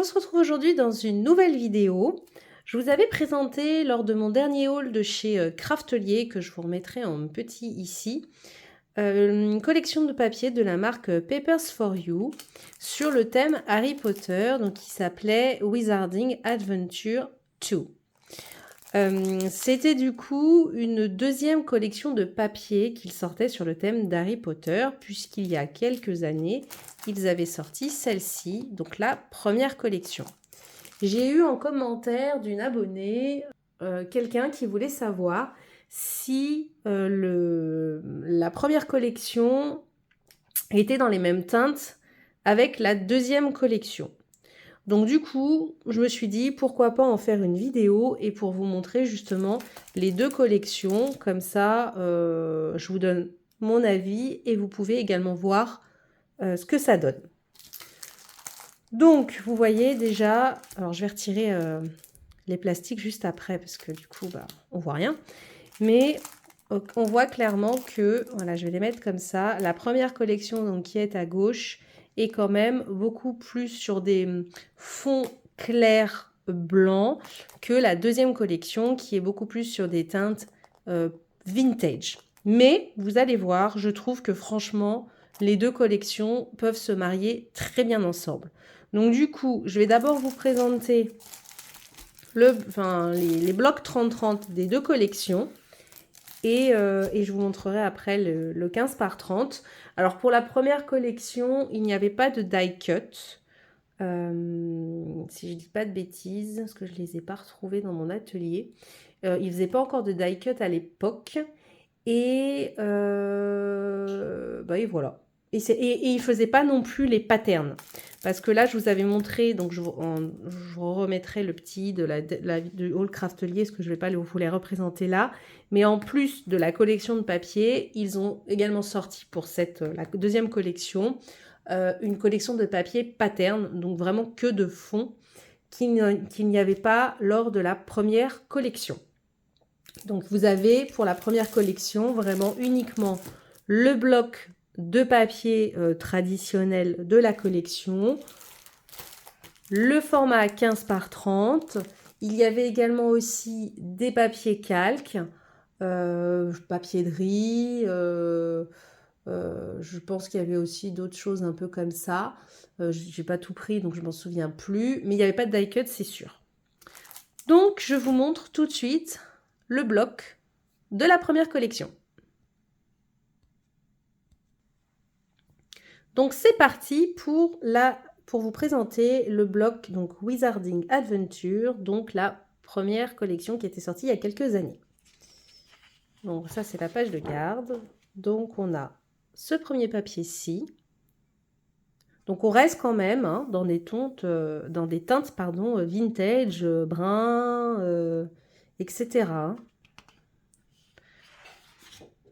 se retrouve aujourd'hui dans une nouvelle vidéo. Je vous avais présenté lors de mon dernier haul de chez Craftelier, que je vous remettrai en petit ici, une collection de papier de la marque Papers for You sur le thème Harry Potter, donc qui s'appelait Wizarding Adventure 2. C'était du coup une deuxième collection de papier qu'ils sortaient sur le thème d'Harry Potter, puisqu'il y a quelques années, ils avaient sorti celle-ci, donc la première collection. J'ai eu en commentaire d'une abonnée quelqu'un qui voulait savoir si la première collection était dans les mêmes teintes avec la deuxième collection. Donc du coup, je me suis dit pourquoi pas en faire une vidéo et pour vous montrer justement les deux collections. Comme ça, je vous donne mon avis et vous pouvez également voir ce que ça donne. Donc, vous voyez déjà, alors je vais retirer les plastiques juste après parce que du coup, on voit rien. Mais on voit clairement que, voilà, je vais les mettre comme ça. La première collection donc, qui est à gauche est quand même beaucoup plus sur des fonds clairs blancs que la deuxième collection qui est beaucoup plus sur des teintes vintage. Mais vous allez voir, je trouve que franchement, les deux collections peuvent se marier très bien ensemble. Donc du coup, je vais d'abord vous présenter les blocs 30-30 des deux collections. Et je vous montrerai après le 15 par 30. Alors pour la première collection, il n'y avait pas de die cut. Si je ne dis pas de bêtises, parce que je ne les ai pas retrouvés dans mon atelier. Il ne faisait pas encore de die cut à l'époque. Et voilà. Et il ne faisait pas non plus les patterns. Parce que là, je vous avais montré, donc je remettrai le petit du Haul Craftelier, parce que je ne vais pas vous les représenter là. Mais en plus de la collection de papier, ils ont également sorti pour la deuxième collection, une collection de papier pattern, donc vraiment que de fond, qu'il n'y avait pas lors de la première collection. Donc vous avez pour la première collection vraiment uniquement le bloc de papier traditionnel de la collection, le format 15 par 30. Il y avait également aussi des papiers calques, papier de riz, je pense qu'il y avait aussi d'autres choses un peu comme ça. J'ai pas tout pris donc je m'en souviens plus, mais il n'y avait pas de die cut, c'est sûr. Donc je vous montre tout de suite le bloc de la première collection. Donc c'est parti pour vous présenter le bloc donc Wizarding Adventure, donc la première collection qui était sortie il y a quelques années. Donc ça c'est la page de garde. Donc on a ce premier papier-ci. Donc on reste quand même dans des teintes vintage, brun, etc.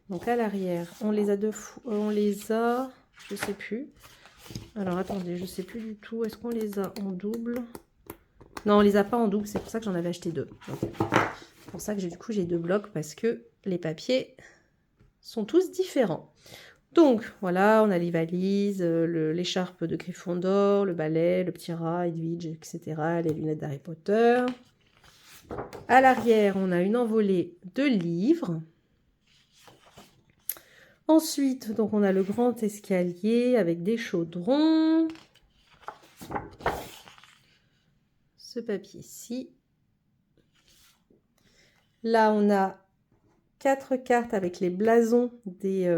Donc à l'arrière, on les a je sais plus. Alors attendez, je sais plus du tout. Est-ce qu'on les a en double? Non, on les a pas en double. C'est pour ça que j'en avais acheté deux. C'est pour ça que du coup j'ai deux blocs parce que les papiers sont tous différents. Donc voilà, on a les valises, l'écharpe de Gryffondor, le balai, le petit rat, Edwidge, etc. Les lunettes d'Harry Potter. À l'arrière, on a une envolée de livres. Ensuite, donc on a le grand escalier avec des chaudrons. Ce papier-ci. Là, on a 4 cartes avec les blasons des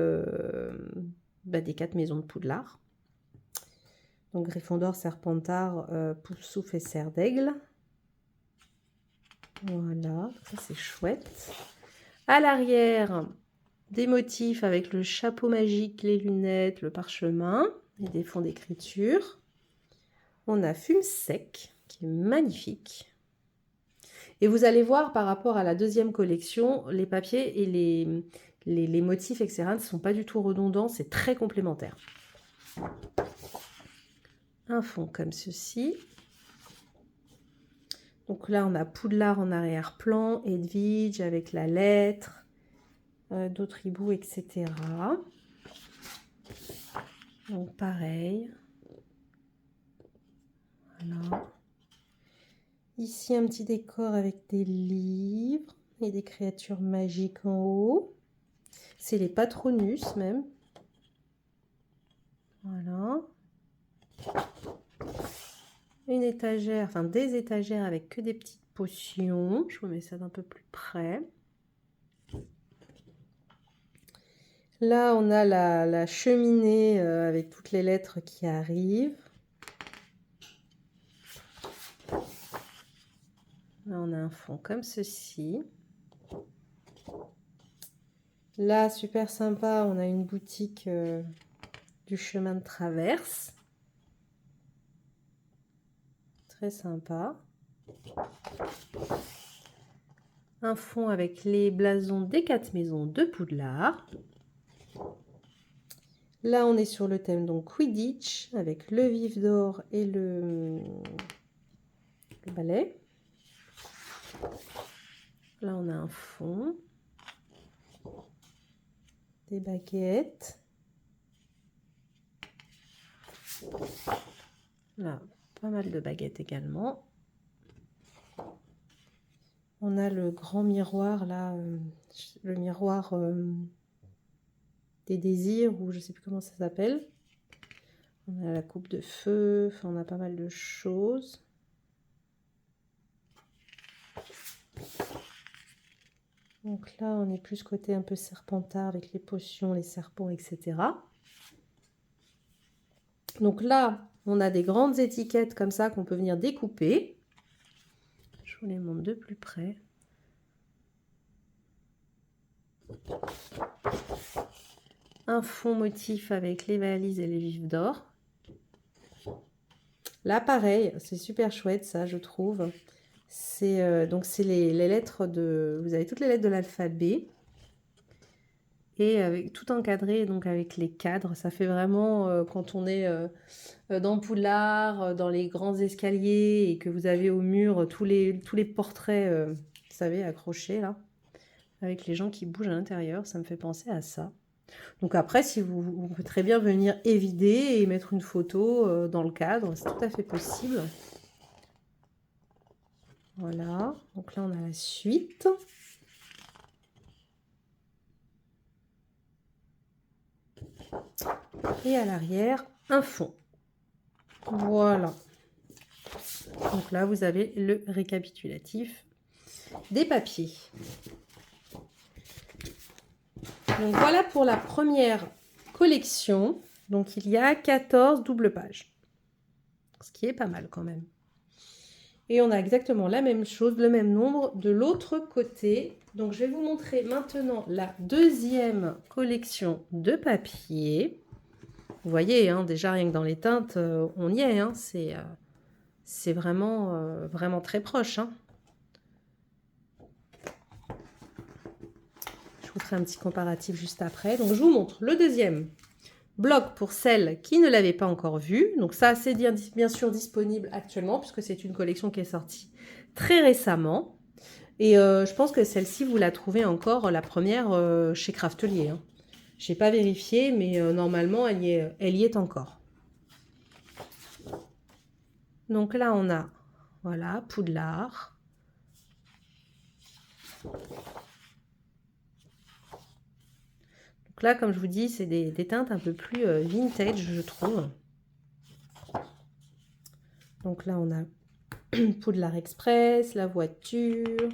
4 maisons de Poudlard. Donc Gryffondor, Serpentard, Poufsouffle et Serre d'Aigle. Voilà, ça c'est chouette. À l'arrière, des motifs avec le chapeau magique, les lunettes, le parchemin et des fonds d'écriture. On a Fume Sec, qui est magnifique. Et vous allez voir par rapport à la deuxième collection, les papiers et les motifs, etc. ne sont pas du tout redondants, c'est très complémentaire. Un fond comme ceci. Donc là, on a Poudlard en arrière-plan, Edwidge avec la lettre, d'autres hiboux, etc. Donc pareil. Voilà. Ici, un petit décor avec des livres et des créatures magiques en haut. C'est les Patronus même. Voilà. Une étagère, enfin des étagères avec que des petites potions. Je vous mets ça d'un peu plus près. Là, on a la cheminée avec toutes les lettres qui arrivent. Là, on a un fond comme ceci. Là, super sympa, on a une boutique du chemin de traverse. Très sympa. Un fond avec les blasons des 4 maisons de Poudlard. Là, on est sur le thème donc Quidditch avec le vif d'or et le balai. Là, on a un fond. Des baguettes. Là, pas mal de baguettes également. On a le grand miroir là, le miroir des désirs, ou je sais plus comment ça s'appelle. On a la coupe de feu, enfin on a pas mal de choses. Donc là, on est plus côté un peu serpentard avec les potions, les serpents, etc. Donc là, on a des grandes étiquettes comme ça qu'on peut venir découper. Je vous les montre de plus près. Un fond motif avec les valises et les vifs d'or. Là, pareil, c'est super chouette ça, je trouve. Donc c'est les lettres de... Vous avez toutes les lettres de l'alphabet. Et avec, tout encadré donc avec les cadres. Ça fait vraiment, quand on est dans Poudlard, dans les grands escaliers, et que vous avez au mur tous les portraits, vous savez, accrochés là, avec les gens qui bougent à l'intérieur. Ça me fait penser à ça. Donc après, si vous pouvez très bien venir évider et mettre une photo dans le cadre, c'est tout à fait possible. Voilà, donc là on a la suite. Et à l'arrière, un fond. Voilà. Donc là, vous avez le récapitulatif des papiers. Donc voilà pour la première collection. Donc il y a 14 doubles pages. Ce qui est pas mal quand même. Et on a exactement la même chose, le même nombre de l'autre côté. Donc je vais vous montrer maintenant la deuxième collection de papier. Vous voyez, hein, déjà rien que dans les teintes, on y est. Hein, c'est vraiment, vraiment très proche. Hein. Je vous ferai un petit comparatif juste après. Donc je vous montre le deuxième bloc pour celles qui ne l'avaient pas encore vu. Donc ça, c'est bien sûr disponible actuellement puisque c'est une collection qui est sortie très récemment. Et je pense que celle-ci, vous la trouvez encore, la première, chez Craftelier. Hein. Je n'ai pas vérifié, mais normalement, elle y est encore. Donc là, on a, voilà, Poudlard. Donc là, comme je vous dis, c'est des teintes un peu plus vintage, je trouve. Donc là, on a Poudlard Express, la voiture.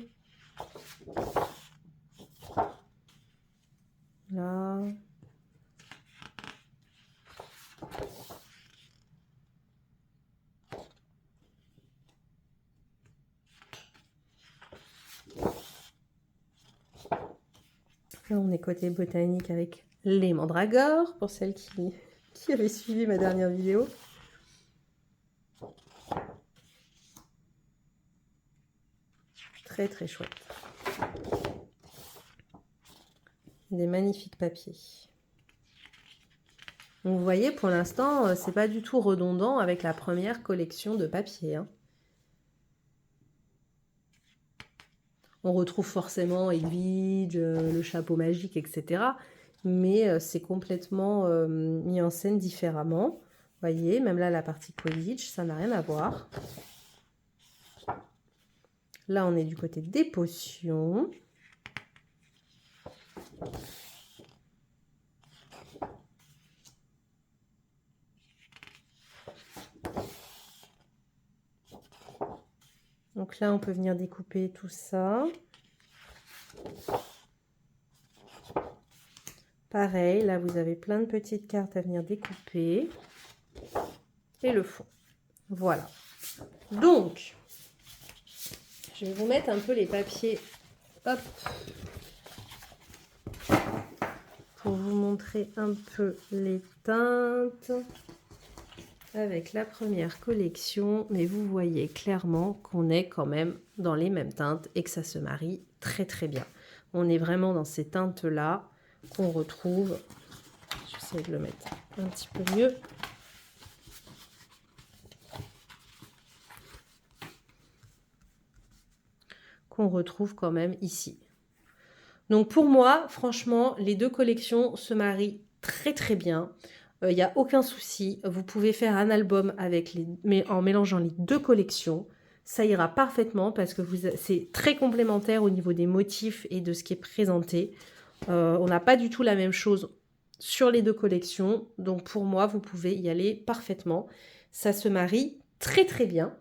Là. Là, on est côté botanique avec les mandragores, pour celles qui avaient suivi ma dernière vidéo. Très très chouette. Des magnifiques papiers. Donc vous voyez, pour l'instant, c'est pas du tout redondant avec la première collection de papiers. Hein. On retrouve forcément Edwige, le chapeau magique, etc. Mais c'est complètement mis en scène différemment. Vous voyez, même là, la partie Quidditch, ça n'a rien à voir. là, on est du côté des potions. Donc là, on peut venir découper tout ça. Pareil, là, vous avez plein de petites cartes à venir découper. Et le fond. Voilà. Donc, je vais vous mettre un peu les papiers. Hop. Pour vous montrer un peu les teintes. Avec la première collection. Mais vous voyez clairement qu'on est quand même dans les mêmes teintes et que ça se marie très très bien. On est vraiment dans ces teintes-là qu'on retrouve. J'essaie de le mettre un petit peu mieux. Qu'on retrouve quand même ici. Donc pour moi, franchement, les deux collections se marient très très bien. Il n'y a aucun souci. Vous pouvez faire un album avec en mélangeant les deux collections. Ça ira parfaitement parce que c'est très complémentaire au niveau des motifs et de ce qui est présenté. On n'a pas du tout la même chose sur les deux collections. Donc pour moi, vous pouvez y aller parfaitement. Ça se marie très très bien.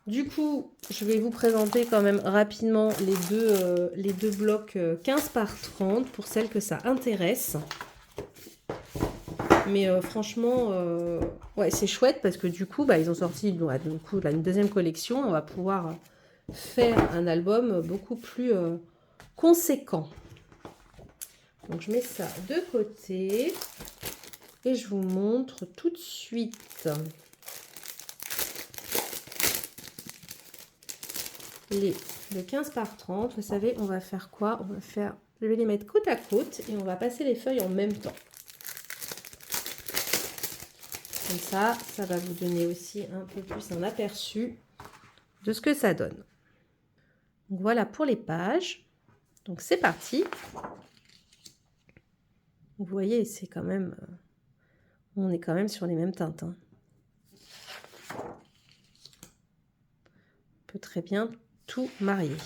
Du coup, je vais vous présenter quand même rapidement les deux blocs 15 par 30 pour celles que ça intéresse. Mais franchement, ouais, c'est chouette parce que du coup, ils ont sorti une deuxième collection. On va pouvoir faire un album beaucoup plus conséquent. Donc, je mets ça de côté et je vous montre tout de suite le 15 par 30. Vous savez, on va faire quoi? Je vais les mettre côte à côte et on va passer les feuilles en même temps. Comme ça va vous donner aussi un peu plus un aperçu de ce que ça donne. Donc voilà pour les pages. Donc c'est parti. Vous voyez, c'est quand même... on est quand même sur les mêmes teintes. Hein. On peut très bien tout marier.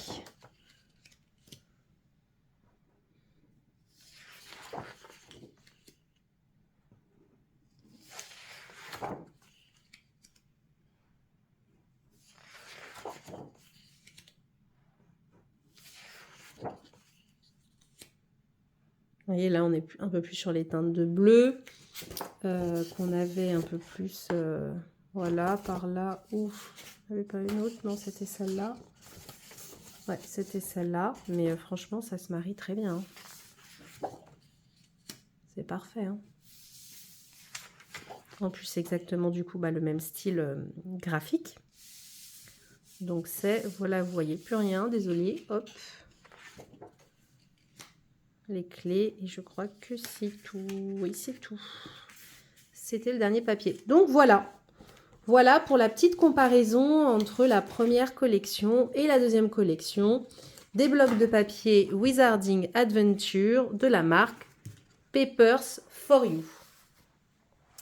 Vous voyez, là, on est un peu plus sur les teintes de bleu qu'on avait un peu plus... voilà, par là. Ouf, il n'y avait pas une autre. Non, c'était celle-là. Ouais, c'était celle-là. Mais franchement, ça se marie très bien. Hein. C'est parfait. Hein. En plus, c'est exactement du coup le même style graphique. Donc c'est, voilà, vous voyez plus rien, désolé. Hop. Les clés, et je crois que c'est tout. Oui, c'est tout. C'était le dernier papier. Donc voilà. Voilà pour la petite comparaison entre la première collection et la deuxième collection des blocs de papier Wizarding Adventure de la marque Papers for You.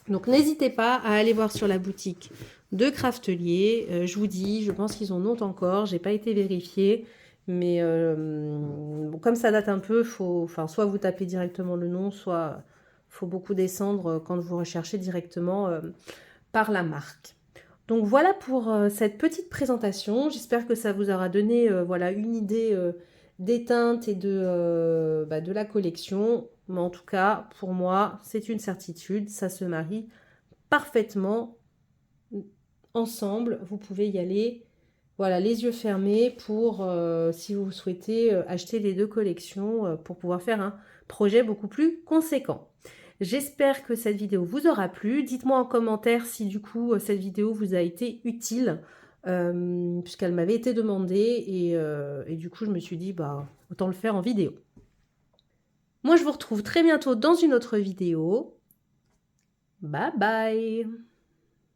Donc n'hésitez pas à aller voir sur la boutique de Craftelier. Je vous dis, je pense qu'ils en ont encore. J'ai pas été vérifiée. Mais bon, comme ça date un peu, soit vous tapez directement le nom, soit il faut beaucoup descendre quand vous recherchez directement par la marque. Donc voilà pour cette petite présentation. J'espère que ça vous aura donné voilà, une idée des teintes et de la collection. Mais en tout cas, pour moi, c'est une certitude. Ça se marie parfaitement ensemble. Vous pouvez y aller. Voilà, les yeux fermés pour, si vous souhaitez, acheter les deux collections pour pouvoir faire un projet beaucoup plus conséquent. J'espère que cette vidéo vous aura plu. Dites-moi en commentaire si du coup cette vidéo vous a été utile, puisqu'elle m'avait été demandée et du coup je me suis dit, autant le faire en vidéo. Moi je vous retrouve très bientôt dans une autre vidéo. Bye bye!